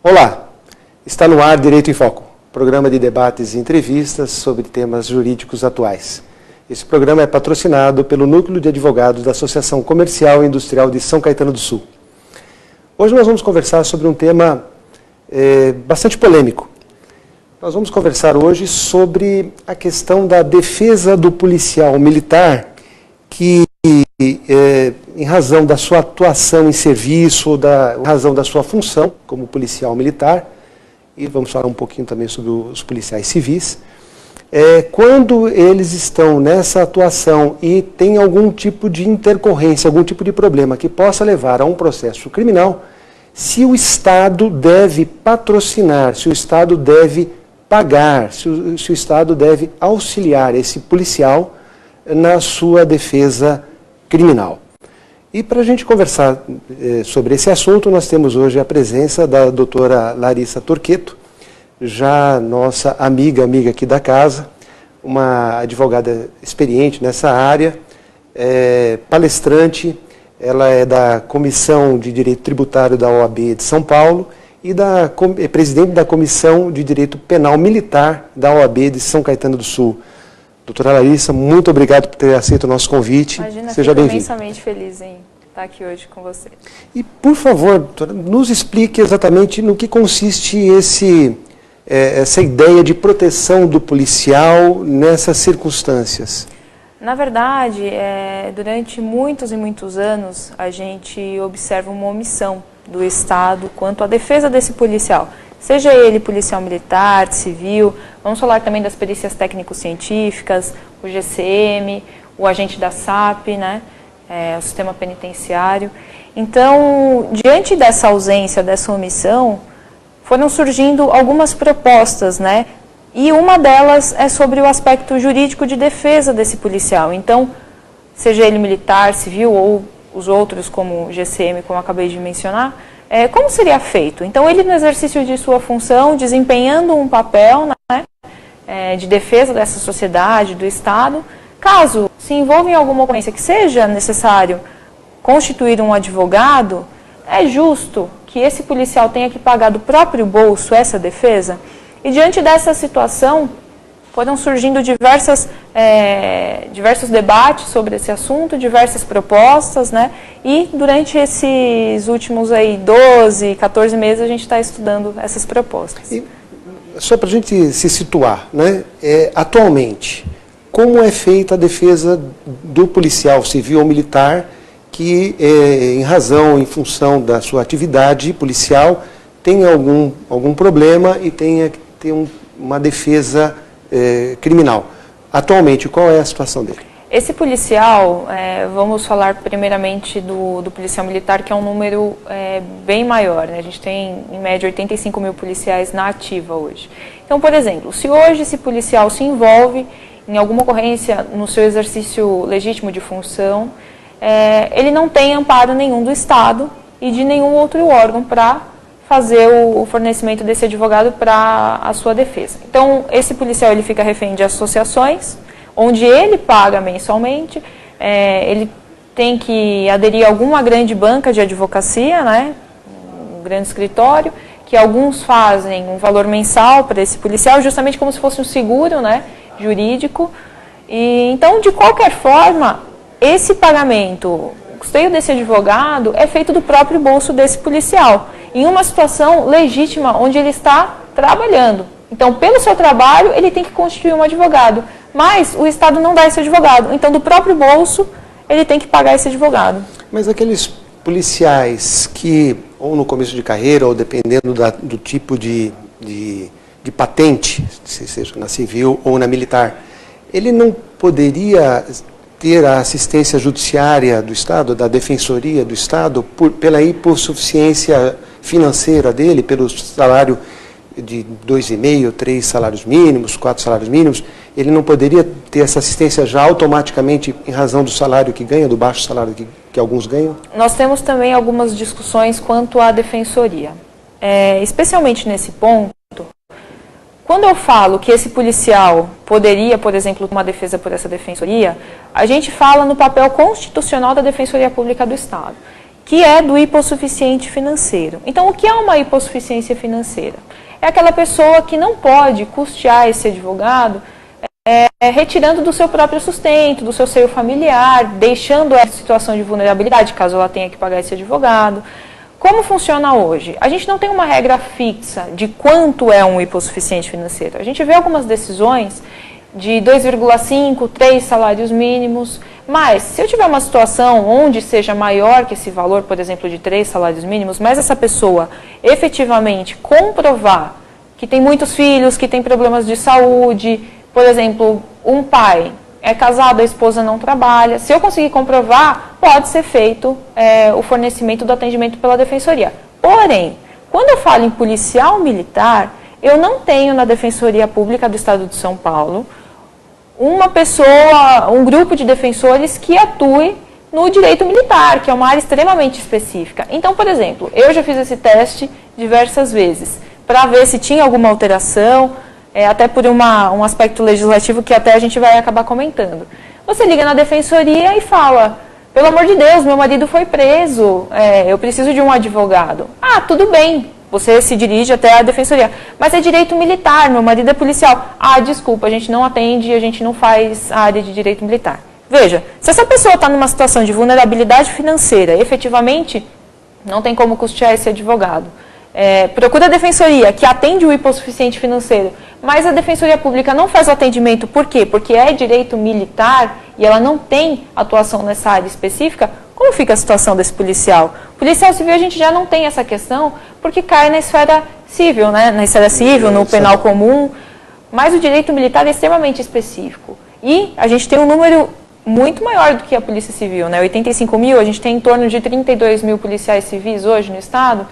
Olá, está no ar Direito em Foco, programa de debates e entrevistas sobre temas jurídicos atuais. Esse programa é patrocinado pelo Núcleo de Advogados da Associação Comercial e Industrial de São Caetano do Sul. Hoje nós vamos conversar sobre um tema bastante polêmico. Nós vamos conversar hoje sobre a questão da defesa do policial militar que, em razão da sua atuação em serviço, em razão da sua função como policial militar, e vamos falar um pouquinho também sobre os policiais civis, quando eles estão nessa atuação e tem algum tipo de intercorrência, algum tipo de problema que possa levar a um processo criminal, se o Estado deve patrocinar, se o Estado deve pagar, se o Estado deve auxiliar esse policial na sua defesa criminal. E para a gente conversar sobre esse assunto, nós temos hoje a presença da doutora Larissa Torqueto, já nossa amiga aqui da casa, uma advogada experiente nessa área, palestrante, ela é da Comissão de Direito Tributário da OAB de São Paulo e é presidente da Comissão de Direito Penal Militar da OAB de São Caetano do Sul. Doutora Larissa, muito obrigado por ter aceito o nosso convite. Imagina, seja bem-vinda. Fico imensamente feliz em estar aqui hoje com você. E, por favor, doutora, nos explique exatamente no que consiste essa ideia de proteção do policial nessas circunstâncias. Na verdade, durante muitos e muitos anos, a gente observa uma omissão do Estado quanto à defesa desse policial. Seja ele policial militar, civil, vamos falar também das perícias técnico-científicas, o GCM, o agente da SAP, né, o sistema penitenciário. Então, diante dessa ausência, dessa omissão, foram surgindo algumas propostas, né, e uma delas é sobre o aspecto jurídico de defesa desse policial. Então, seja ele militar, civil ou os outros, como o GCM, como eu acabei de mencionar, como seria feito? Então, ele no exercício de sua função, desempenhando um papel, né, de defesa dessa sociedade, do Estado, caso se envolva em alguma ocorrência que seja necessário constituir um advogado, é justo que esse policial tenha que pagar do próprio bolso essa defesa? E diante dessa situação, foram surgindo diversos debates sobre esse assunto, diversas propostas, né? E durante esses últimos 12, 14 meses, a gente está estudando essas propostas. E, só para a gente se situar, né? Atualmente, como é feita a defesa do policial civil ou militar que, em função da sua atividade policial, tem algum problema e tenha que ter uma defesa criminal? Atualmente, qual é a situação dele? Esse policial, vamos falar primeiramente do policial militar, que é um número bem maior, né? A gente tem, em média, 85 mil policiais na ativa hoje. Então, por exemplo, se hoje esse policial se envolve em alguma ocorrência no seu exercício legítimo de função, ele não tem amparo nenhum do Estado e de nenhum outro órgão para fazer o fornecimento desse advogado para a sua defesa. Então, esse policial ele fica refém de associações, onde ele paga mensalmente, ele tem que aderir a alguma grande banca de advocacia, né, um grande escritório, que alguns fazem um valor mensal para esse policial, justamente como se fosse um seguro, né, jurídico. E, então, de qualquer forma, esse pagamento, o custeio desse advogado é feito do próprio bolso desse policial, em uma situação legítima onde ele está trabalhando. Então, pelo seu trabalho, ele tem que constituir um advogado, mas o Estado não dá esse advogado. Então, do próprio bolso, ele tem que pagar esse advogado. Mas aqueles policiais que, ou no começo de carreira, ou dependendo do tipo de patente, seja na civil ou na militar, ele não poderia ter a assistência judiciária do Estado, da Defensoria do Estado, pela hipossuficiência financeira dele, pelo salário de 2,5, 3 salários mínimos, 4 salários mínimos, ele não poderia ter essa assistência já automaticamente em razão do salário que ganha, do baixo salário que alguns ganham? Nós temos também algumas discussões quanto à defensoria. Especialmente nesse ponto, quando eu falo que esse policial poderia, por exemplo, uma defesa por essa defensoria, a gente fala no papel constitucional da Defensoria Pública do Estado. que é do hipossuficiente financeiro. Então, o que é uma hipossuficiência financeira? É aquela pessoa que não pode custear esse advogado retirando do seu próprio sustento, do seu seio familiar, deixando a situação de vulnerabilidade, caso ela tenha que pagar esse advogado. Como funciona hoje? A gente não tem uma regra fixa de quanto é um hipossuficiente financeiro. A gente vê algumas decisões de 2,5, 3 salários mínimos, mas se eu tiver uma situação onde seja maior que esse valor, por exemplo, de 3 salários mínimos, mas essa pessoa efetivamente comprovar que tem muitos filhos, que tem problemas de saúde, por exemplo, um pai é casado, a esposa não trabalha, se eu conseguir comprovar, pode ser feito o fornecimento do atendimento pela defensoria. Porém, quando eu falo em policial militar, eu não tenho na Defensoria Pública do Estado de São Paulo uma pessoa, um grupo de defensores que atue no direito militar, que é uma área extremamente específica. Então, por exemplo, eu já fiz esse teste diversas vezes, para ver se tinha alguma alteração, até por um aspecto legislativo que até a gente vai acabar comentando. Você liga na defensoria e fala, pelo amor de Deus, meu marido foi preso, eu preciso de um advogado. Ah, tudo bem, você se dirige até a defensoria, mas é direito militar, meu marido é policial. Ah, desculpa, a gente não atende, a gente não faz a área de direito militar. Veja, se essa pessoa está numa situação de vulnerabilidade financeira, efetivamente, não tem como custear esse advogado. Procura a defensoria, que atende o hipossuficiente financeiro, mas a defensoria pública não faz o atendimento, por quê? Porque é direito militar e ela não tem atuação nessa área específica. Como fica a situação desse policial? Policial civil a gente já não tem essa questão, porque cai na esfera civil, né? Na esfera civil, no penal comum, mas o direito militar é extremamente específico. E a gente tem um número muito maior do que a Polícia Civil, né? 85 mil, a gente tem em torno de 32 mil policiais civis hoje no Estado,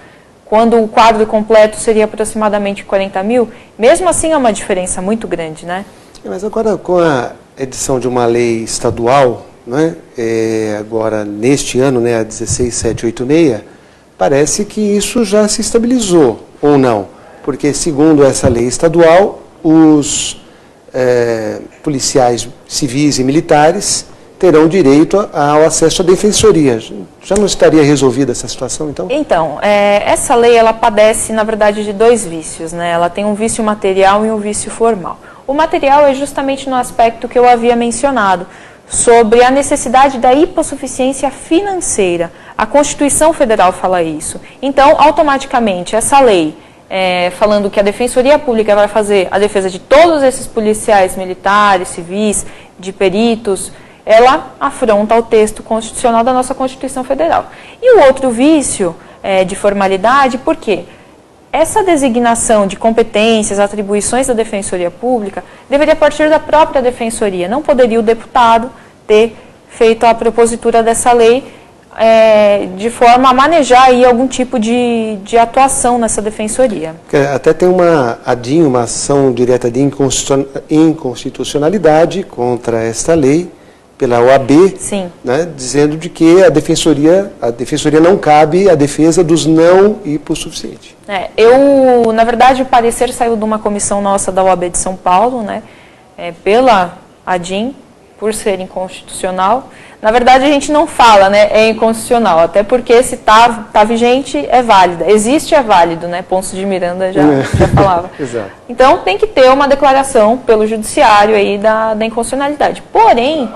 quando o quadro completo seria aproximadamente 40 mil, mesmo assim é uma diferença muito grande, né? Mas agora, com a edição de uma lei estadual, né, agora neste ano, né, a 16786, parece que isso já se estabilizou, ou não? Porque, segundo essa lei estadual, os policiais civis e militares terão direito ao acesso à defensoria. Já não estaria resolvida essa situação, então? Então, essa lei, ela padece, na verdade, de dois vícios, né? Ela tem um vício material e um vício formal. O material é justamente no aspecto que eu havia mencionado, sobre a necessidade da hipossuficiência financeira. A Constituição Federal fala isso. Então, automaticamente, essa lei, falando que a Defensoria Pública vai fazer a defesa de todos esses policiais militares, civis, de peritos, ela afronta o texto constitucional da nossa Constituição Federal. E o outro vício de formalidade, por quê? Essa designação de competências, atribuições da Defensoria Pública deveria partir da própria Defensoria. Não poderia o deputado ter feito a propositura dessa lei de forma a manejar aí algum tipo de atuação nessa Defensoria. Até tem uma ação direta de inconstitucionalidade contra esta lei, pela OAB, né, dizendo de que a defensoria não cabe a defesa dos não hipossuficientes. Na verdade, o parecer saiu de uma comissão nossa da OAB de São Paulo, né, pela ADIM, por ser inconstitucional. Na verdade, a gente não fala, né, é inconstitucional, até porque se está vigente, é válida. Existe, é válido, né, Ponce de Miranda já falava. Exato. Então, tem que ter uma declaração pelo judiciário aí da inconstitucionalidade. Porém,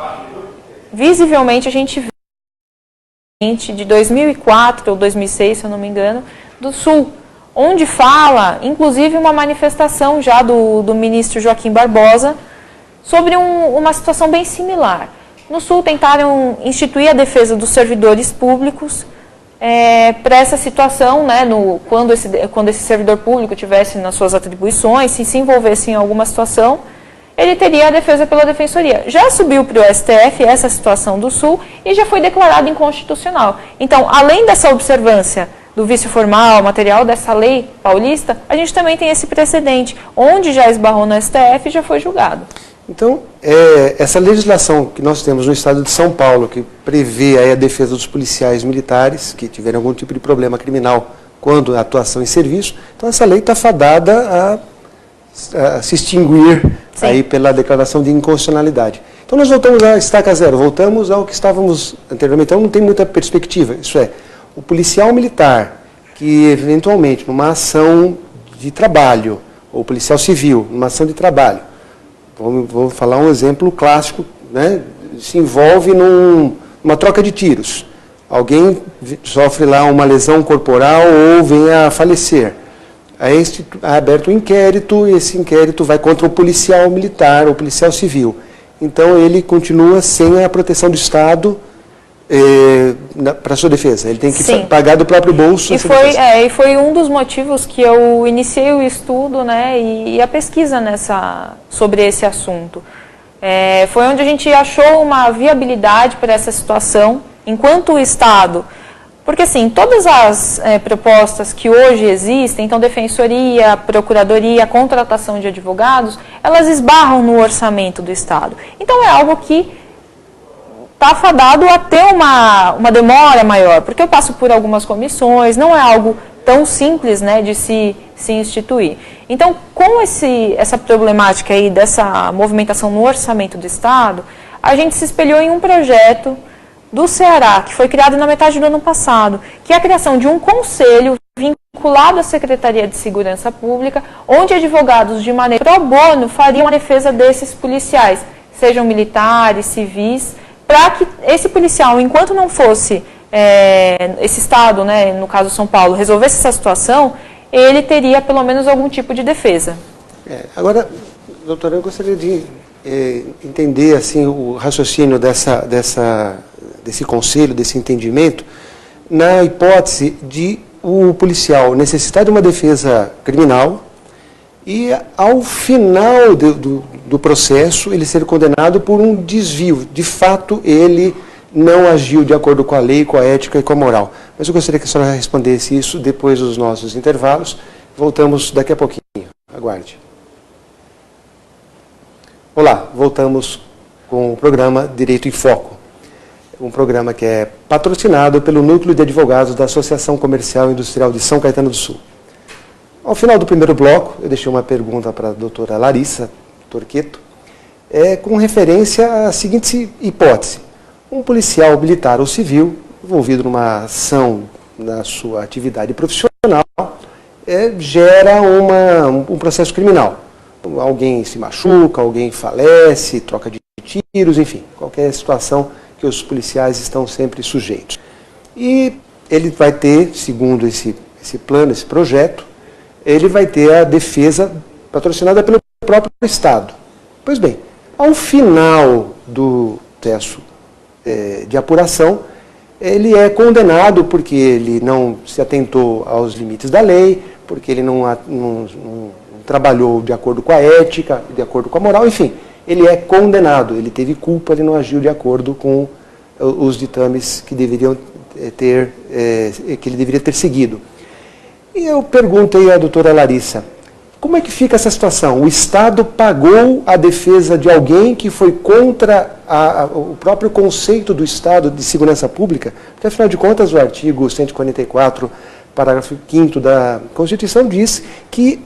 visivelmente, a gente vê de 2004 ou 2006, se eu não me engano, do Sul, onde fala, inclusive, uma manifestação já do ministro Joaquim Barbosa sobre uma situação bem similar. No Sul, tentaram instituir a defesa dos servidores públicos para essa situação, né, quando esse servidor público tivesse nas suas atribuições, se envolvesse em alguma situação, ele teria a defesa pela defensoria. Já subiu para o STF essa situação do Sul e já foi declarado inconstitucional. Então, além dessa observância do vício formal, material dessa lei paulista, a gente também tem esse precedente, onde já esbarrou no STF e já foi julgado. Então, essa legislação que nós temos no estado de São Paulo, que prevê aí a defesa dos policiais militares que tiverem algum tipo de problema criminal quando a atuação em serviço, então essa lei está fadada a se extinguir aí pela declaração de inconstitucionalidade. Então nós voltamos à estaca zero, voltamos ao que estávamos anteriormente, então não tem muita perspectiva, isso é, o policial militar que eventualmente numa ação de trabalho, ou policial civil, numa ação de trabalho, vou falar um exemplo clássico, né, se envolve numa troca de tiros. Alguém sofre lá uma lesão corporal ou vem a falecer. Aí é aberto um inquérito, e esse inquérito vai contra o policial militar ou policial civil. Então ele continua sem a proteção do Estado para sua defesa. Ele tem que pagar do próprio bolso. E foi um dos motivos que eu iniciei o estudo, né, e a pesquisa sobre esse assunto. Foi onde a gente achou uma viabilidade para essa situação, enquanto o Estado... Porque, assim, todas as propostas que hoje existem, então, defensoria, procuradoria, contratação de advogados, elas esbarram no orçamento do Estado. Então, é algo que está fadado a ter uma demora maior, porque eu passo por algumas comissões, não é algo tão simples, né, de se instituir. Então, com essa problemática aí dessa movimentação no orçamento do Estado, a gente se espelhou em um projeto do Ceará, que foi criado na metade do ano passado, que é a criação de um conselho vinculado à Secretaria de Segurança Pública, onde advogados de maneira pro bono fariam a defesa desses policiais, sejam militares, civis, para que esse policial, enquanto não fosse esse Estado, né, no caso São Paulo, resolvesse essa situação, ele teria pelo menos algum tipo de defesa. Agora, doutora, eu gostaria de entender assim, o raciocínio desse conselho, desse entendimento, na hipótese de o policial necessitar de uma defesa criminal e, ao final do processo, ele ser condenado por um desvio. De fato, ele não agiu de acordo com a lei, com a ética e com a moral. Mas eu gostaria que a senhora respondesse isso depois dos nossos intervalos. Voltamos daqui a pouquinho. Aguarde. Olá, voltamos com o programa Direito em Foco. Um programa que é patrocinado pelo Núcleo de Advogados da Associação Comercial e Industrial de São Caetano do Sul. Ao final do primeiro bloco, eu deixei uma pergunta para a doutora Larissa Torqueto, com referência à seguinte hipótese. Um policial militar ou civil, envolvido numa ação na sua atividade profissional, gera um processo criminal. Alguém se machuca, alguém falece, troca de tiros, enfim, qualquer situação que os policiais estão sempre sujeitos. E ele vai ter, segundo esse plano, esse projeto, ele vai ter a defesa patrocinada pelo próprio Estado. Pois bem, ao final do processo de apuração, ele é condenado porque ele não se atentou aos limites da lei, porque ele não trabalhou de acordo com a ética, de acordo com a moral, enfim, ele é condenado, ele teve culpa, ele não agiu de acordo com os ditames que deveriam que ele deveria ter seguido. E eu perguntei à doutora Larissa, como é que fica essa situação? O Estado pagou a defesa de alguém que foi contra o próprio conceito do Estado de segurança pública? Porque, afinal de contas, o artigo 144, parágrafo 5º da Constituição diz que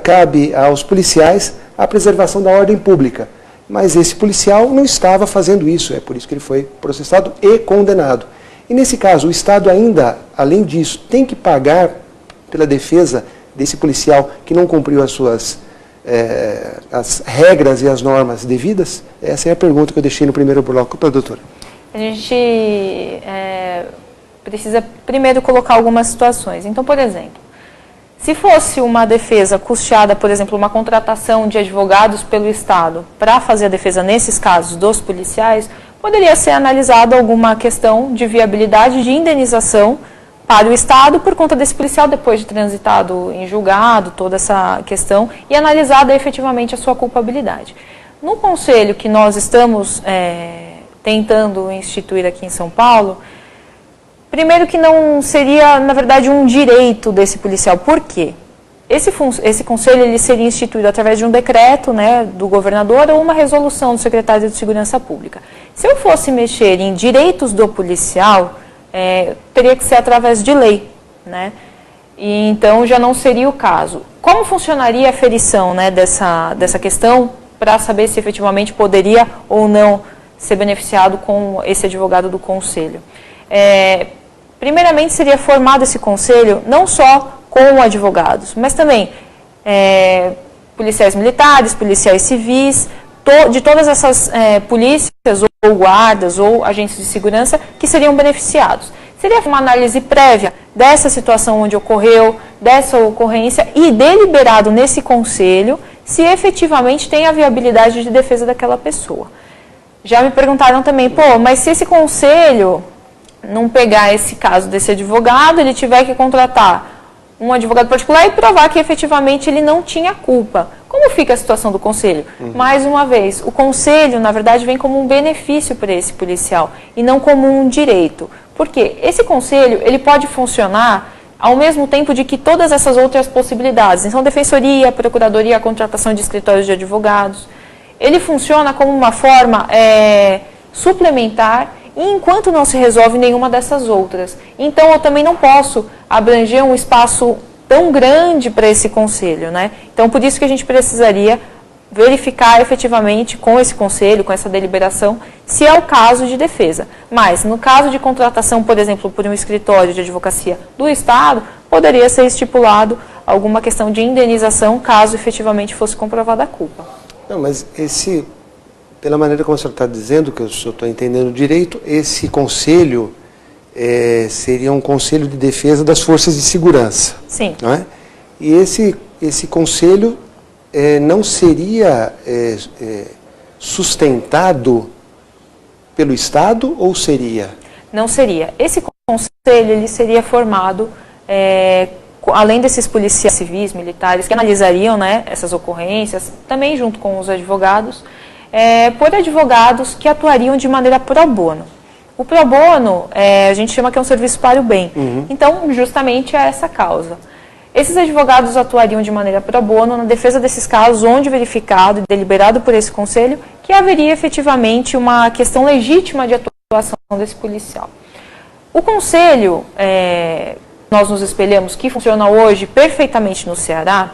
cabe aos policiais a preservação da ordem pública. Mas esse policial não estava fazendo isso, é por isso que ele foi processado e condenado. E nesse caso, o Estado ainda, além disso, tem que pagar pela defesa desse policial que não cumpriu as regras e as normas devidas? Essa é a pergunta que eu deixei no primeiro bloco para a doutora. A gente precisa primeiro colocar algumas situações. Então, por exemplo, se fosse uma defesa custeada, por exemplo, uma contratação de advogados pelo Estado para fazer a defesa nesses casos dos policiais, poderia ser analisada alguma questão de viabilidade de indenização para o Estado por conta desse policial depois de transitado em julgado, toda essa questão, e analisada efetivamente a sua culpabilidade. No conselho que nós estamos tentando instituir aqui em São Paulo, primeiro que não seria, na verdade, um direito desse policial. Por quê? Esse conselho ele seria instituído através de um decreto, né, do governador ou uma resolução do secretário de Segurança Pública. Se eu fosse mexer em direitos do policial, teria que ser através de lei, né? E então já não seria o caso. Como funcionaria a aferição, né, dessa questão para saber se efetivamente poderia ou não ser beneficiado com esse advogado do conselho? primeiramente seria formado esse conselho não só com advogados, mas também policiais militares, policiais civis, de todas essas polícias ou guardas ou agentes de segurança que seriam beneficiados. Seria uma análise prévia dessa situação onde ocorreu, dessa ocorrência e deliberado nesse conselho se efetivamente tem a viabilidade de defesa daquela pessoa. Já me perguntaram também, mas se esse conselho não pegar esse caso desse advogado, ele tiver que contratar um advogado particular e provar que efetivamente ele não tinha culpa. Como fica a situação do conselho? Mais uma vez, o conselho, na verdade, vem como um benefício para esse policial e não como um direito. Por quê? Esse conselho, ele pode funcionar ao mesmo tempo de que todas essas outras possibilidades. Então, defensoria, procuradoria, a contratação de escritórios de advogados. Ele funciona como uma forma suplementar e enquanto não se resolve nenhuma dessas outras. Então, eu também não posso abranger um espaço tão grande para esse conselho, né? Então, por isso que a gente precisaria verificar efetivamente com esse conselho, com essa deliberação, se é o caso de defesa. Mas, no caso de contratação, por exemplo, por um escritório de advocacia do Estado, poderia ser estipulado alguma questão de indenização, caso efetivamente fosse comprovada a culpa. Não, mas pela maneira como o senhor está dizendo, que eu estou entendendo direito, esse conselho seria um conselho de defesa das forças de segurança. Sim. Não é? E esse conselho não seria sustentado pelo Estado ou seria? Não seria. Esse conselho ele seria formado, além desses policiais civis, militares, que analisariam, né, essas ocorrências, também junto com os advogados, por advogados que atuariam de maneira pro bono. O pro bono, a gente chama que é um serviço para o bem. Então, justamente é essa causa. Esses advogados atuariam de maneira pro bono na defesa desses casos, onde verificado e deliberado por esse conselho que haveria efetivamente uma questão legítima de atuação desse policial. O conselho, nós nos espelhamos, que funciona hoje perfeitamente no Ceará.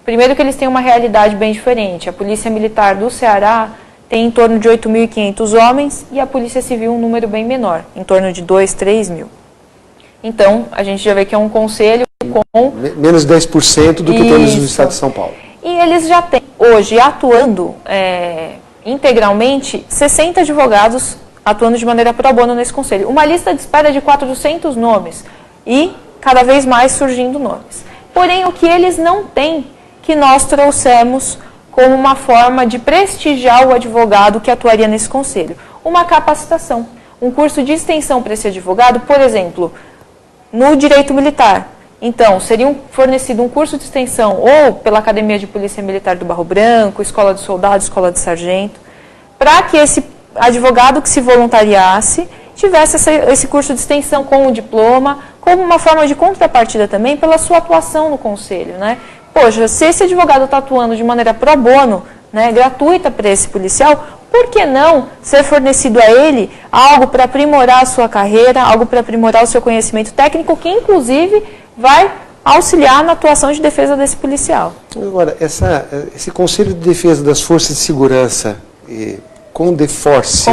Primeiro que eles têm uma realidade bem diferente. A Polícia Militar do Ceará tem em torno de 8.500 homens e a Polícia Civil um número bem menor, em torno de 2, 3 mil. Então, a gente já vê que é um conselho com... Menos 10% do que temos no estado de São Paulo. E eles já têm, hoje, atuando integralmente, 60 advogados atuando de maneira pro bono nesse conselho. Uma lista de espera de 400 nomes e cada vez mais surgindo nomes. Porém, o que eles não têm, que nós trouxemos como uma forma de prestigiar o advogado que atuaria nesse conselho. Uma capacitação, um curso de extensão para esse advogado, por exemplo, no direito militar. Então, seria fornecido um curso de extensão ou pela Academia de Polícia Militar do Barro Branco, Escola de Soldado, Escola de Sargento, para que esse advogado que se voluntariasse tivesse esse curso de extensão com o diploma, como uma forma de contrapartida também pela sua atuação no conselho, né? Poxa, se esse advogado está atuando de maneira pro bono, né, gratuita para esse policial, por que não ser fornecido a ele algo para aprimorar a sua carreira, algo para aprimorar o seu conhecimento técnico, que inclusive vai auxiliar na atuação de defesa desse policial? Agora, esse Conselho de Defesa das Forças de Segurança, Condeforce.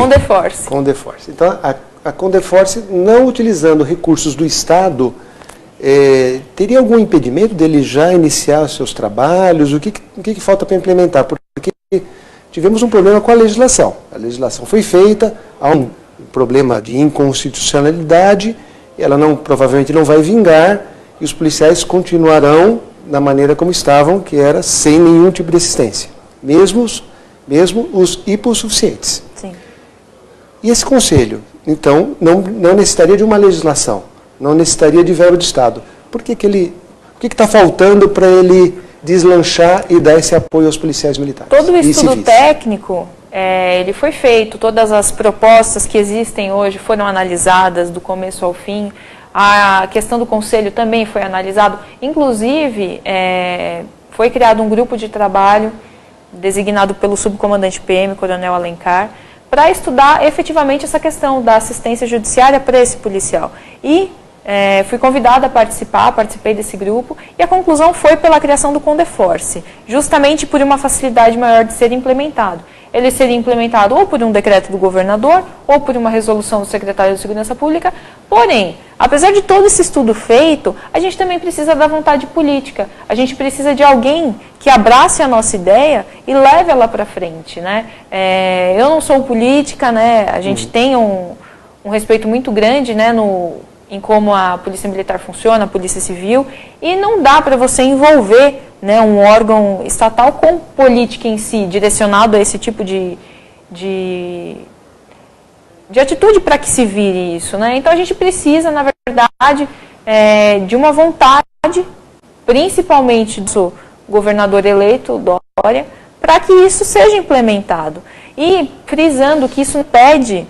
Então, a Condeforce, não utilizando recursos do Estado, teria algum impedimento dele já iniciar os seus trabalhos? O que falta para implementar? Porque tivemos um problema com a legislação. A legislação foi feita, há um problema de inconstitucionalidade, ela provavelmente não vai vingar, e os policiais continuarão da maneira como estavam, que era sem nenhum tipo de assistência, mesmo os hipossuficientes. Sim. E esse conselho, então, não necessitaria de uma legislação, não necessitaria de verba de Estado. O que está faltando para ele deslanchar e dar esse apoio aos policiais militares? Todo o estudo técnico, ele foi feito, todas as propostas que existem hoje foram analisadas do começo ao fim, a questão do conselho também foi analisado, inclusive foi criado um grupo de trabalho designado pelo subcomandante PM, Coronel Alencar, para estudar efetivamente essa questão da assistência judiciária para esse policial. E fui convidada a participei desse grupo, e a conclusão foi pela criação do Condeforce, justamente por uma facilidade maior de ser implementado. Ele seria implementado ou por um decreto do governador, ou por uma resolução do secretário de Segurança Pública. Porém, apesar de todo esse estudo feito, a gente também precisa da vontade política. A gente precisa de alguém que abrace a nossa ideia e leve ela para frente, né? Eu não sou política, né? A gente tem um respeito muito grande, né, em como a Polícia Militar funciona, a Polícia Civil, e não dá para você envolver, né, um órgão estatal com política em si, direcionado a esse tipo de atitude para que se vire isso, né? Então a gente precisa, na verdade, de uma vontade, principalmente do governador eleito, Dória, para que isso seja implementado. E frisando que isso não impede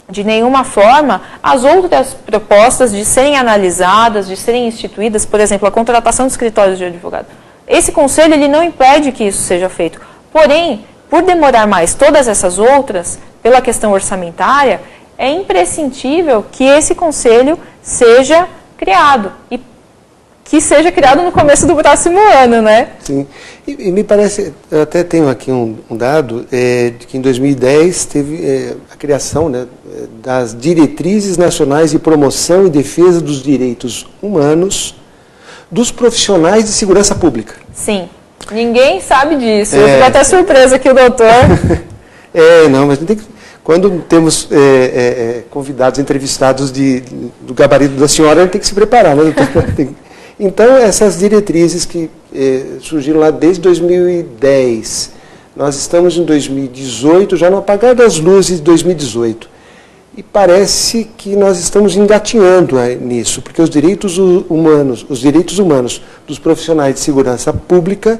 de nenhuma forma as outras propostas de serem analisadas, de serem instituídas, por exemplo, a contratação de escritórios de advogado. Esse conselho ele não impede que isso seja feito. Porém, por demorar mais todas essas outras, pela questão orçamentária, é imprescindível que esse conselho seja criado. E que seja criado no começo do próximo ano, né? Sim. E me parece, eu até tenho aqui um dado, de que em 2010 teve a criação, né, das Diretrizes Nacionais de Promoção e Defesa dos Direitos Humanos dos Profissionais de Segurança Pública. Sim. Ninguém sabe disso. Eu fico até surpresa que o doutor... Não, mas tem que... Quando temos convidados, entrevistados do gabarito da senhora, a gente tem que se preparar, né, doutor? Então, essas diretrizes que surgiram lá desde 2010, nós estamos em 2018, já no apagar das luzes de 2018. E parece que nós estamos engatinhando nisso, porque os direitos humanos dos profissionais de segurança pública,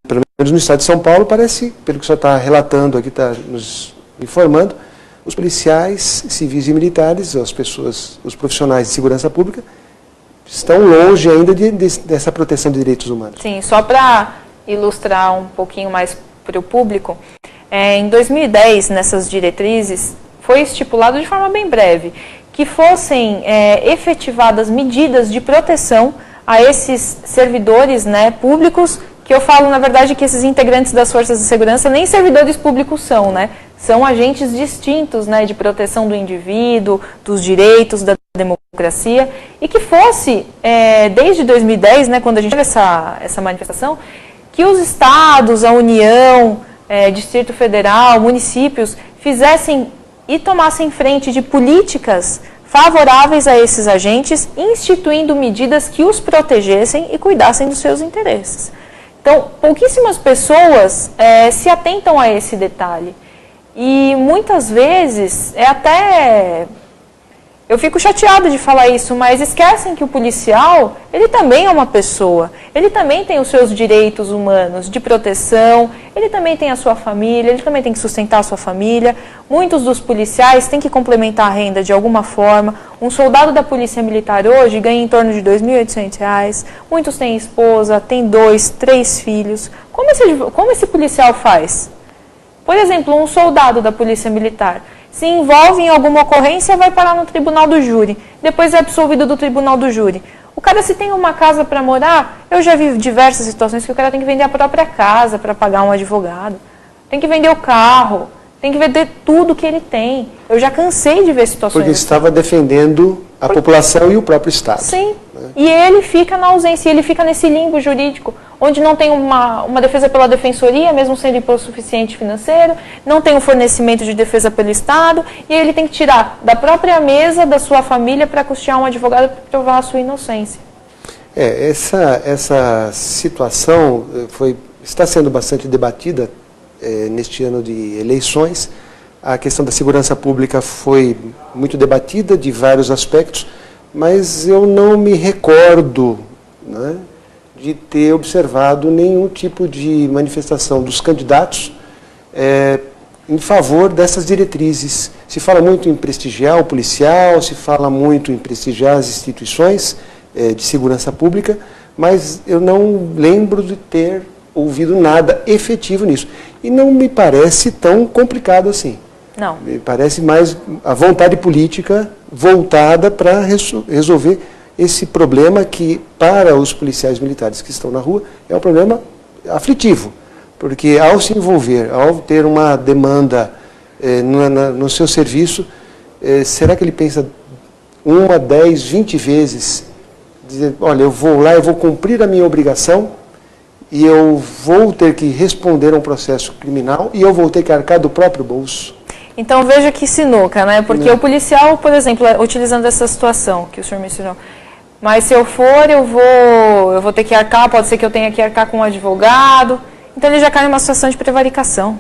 pelo menos no estado de São Paulo, parece, pelo que o senhor está relatando aqui, está nos informando, os policiais civis e militares, os profissionais de segurança pública, estão longe ainda dessa proteção de direitos humanos. Sim, só para ilustrar um pouquinho mais para o público, em 2010, nessas diretrizes, foi estipulado de forma bem breve que fossem efetivadas medidas de proteção a esses servidores, né, públicos, que eu falo, na verdade, que esses integrantes das forças de segurança nem servidores públicos são, né? São agentes distintos, né, de proteção do indivíduo, dos direitos, da democracia, e que fosse, desde 2010, né, quando a gente teve essa manifestação, que os estados, a União, Distrito Federal, municípios, fizessem e tomassem frente de políticas favoráveis a esses agentes, instituindo medidas que os protegessem e cuidassem dos seus interesses. Então, pouquíssimas pessoas se atentam a esse detalhe. E muitas vezes, eu fico chateada de falar isso, mas esquecem que o policial, ele também é uma pessoa. Ele também tem os seus direitos humanos de proteção, ele também tem a sua família, ele também tem que sustentar a sua família. Muitos dos policiais têm que complementar a renda de alguma forma. Um soldado da Polícia Militar hoje ganha em torno de R$ 2.800. Muitos têm esposa, têm 2, 3 filhos. Como esse policial faz? Por exemplo, um soldado da Polícia Militar se envolve em alguma ocorrência, vai parar no tribunal do júri, depois é absolvido do tribunal do júri. O cara, se tem uma casa para morar, eu já vi diversas situações que o cara tem que vender a própria casa para pagar um advogado, tem que vender o carro, tem que vender tudo que ele tem. Eu já cansei de ver situações porque estava defendendo a população e o próprio Estado. Sim, né? E ele fica na ausência, ele fica nesse limbo jurídico, onde não tem uma defesa pela defensoria, mesmo sendo imposto suficiente financeiro, não tem um fornecimento de defesa pelo Estado, e aí ele tem que tirar da própria mesa, da sua família, para custear um advogado para provar a sua inocência. Essa situação está sendo bastante debatida neste ano de eleições. A questão da segurança pública foi muito debatida de vários aspectos, mas eu não me recordo, né, de ter observado nenhum tipo de manifestação dos candidatos em favor dessas diretrizes. Se fala muito em prestigiar o policial, se fala muito em prestigiar as instituições de segurança pública, mas eu não lembro de ter ouvido nada efetivo nisso. E não me parece tão complicado assim. Não. Me parece mais a vontade política voltada para resolver esse problema que, para os policiais militares que estão na rua, é um problema aflitivo. Porque ao se envolver, ao ter uma demanda no seu serviço, será que ele pensa 1, 10, 20 vezes, dizer, olha, eu vou lá, eu vou cumprir a minha obrigação e eu vou ter que responder a um processo criminal e eu vou ter que arcar do próprio bolso? Então veja que sinuca, né? Porque o policial, por exemplo, utilizando essa situação que o senhor mencionou, mas se eu for, eu vou ter que arcar, pode ser que eu tenha que arcar com um advogado, então ele já cai numa situação de prevaricação.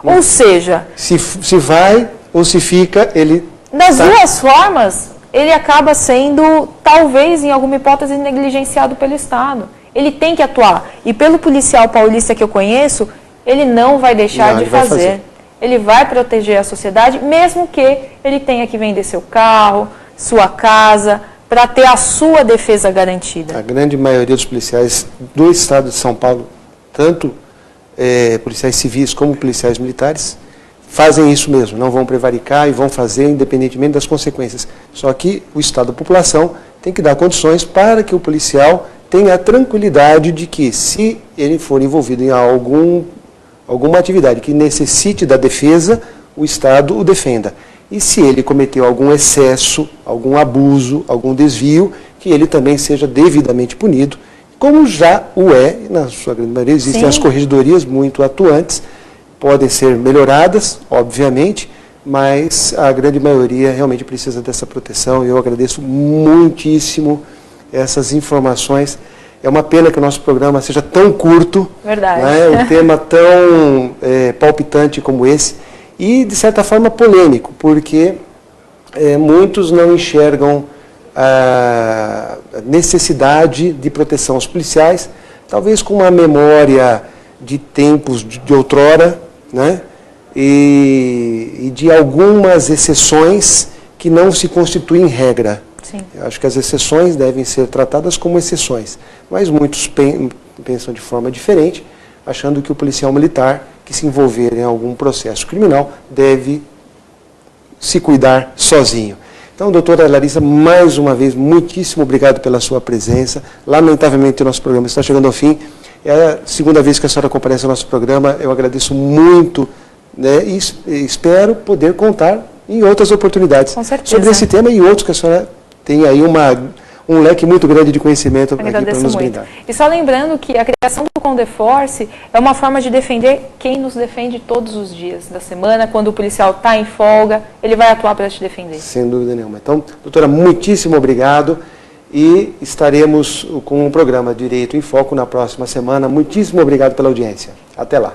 Ou seja... Se vai ou se fica, ele... Das duas formas, ele acaba sendo, talvez, em alguma hipótese, negligenciado pelo Estado. Ele tem que atuar. E pelo policial paulista que eu conheço, ele não vai deixar de fazer. Ele vai proteger a sociedade, mesmo que ele tenha que vender seu carro, sua casa, para ter a sua defesa garantida. A grande maioria dos policiais do Estado de São Paulo, tanto policiais civis como policiais militares, fazem isso mesmo, não vão prevaricar e vão fazer independentemente das consequências. Só que o Estado da população tem que dar condições para que o policial tenha a tranquilidade de que, se ele for envolvido em alguma atividade que necessite da defesa, o Estado o defenda. E se ele cometeu algum excesso, algum abuso, algum desvio, que ele também seja devidamente punido, como já o é, na sua grande maioria, existem as corregedorias muito atuantes, podem ser melhoradas, obviamente, mas a grande maioria realmente precisa dessa proteção e eu agradeço muitíssimo essas informações. É uma pena que o nosso programa seja tão curto, verdade, né, um tema tão palpitante como esse e, de certa forma, polêmico, porque muitos não enxergam a necessidade de proteção aos policiais, talvez com uma memória de tempos de outrora, né? E de algumas exceções que não se constituem regra. Sim. Eu acho que as exceções devem ser tratadas como exceções, mas muitos pensam de forma diferente, achando que o policial militar que se envolver em algum processo criminal deve se cuidar sozinho. Então, doutora Larissa, mais uma vez, muitíssimo obrigado pela sua presença. Lamentavelmente, o nosso programa está chegando ao fim. É a segunda vez que a senhora comparece ao nosso programa. Eu agradeço muito, né, e espero poder contar em outras oportunidades sobre esse tema e outros que a senhora tem aí um leque muito grande de conhecimento aqui para nos brindar. E só lembrando que a criação do Condeforce é uma forma de defender quem nos defende todos os dias da semana. Quando o policial está em folga, ele vai atuar para te defender. Sem dúvida nenhuma. Então, doutora, muitíssimo obrigado e estaremos com o programa Direito em Foco na próxima semana. Muitíssimo obrigado pela audiência. Até lá.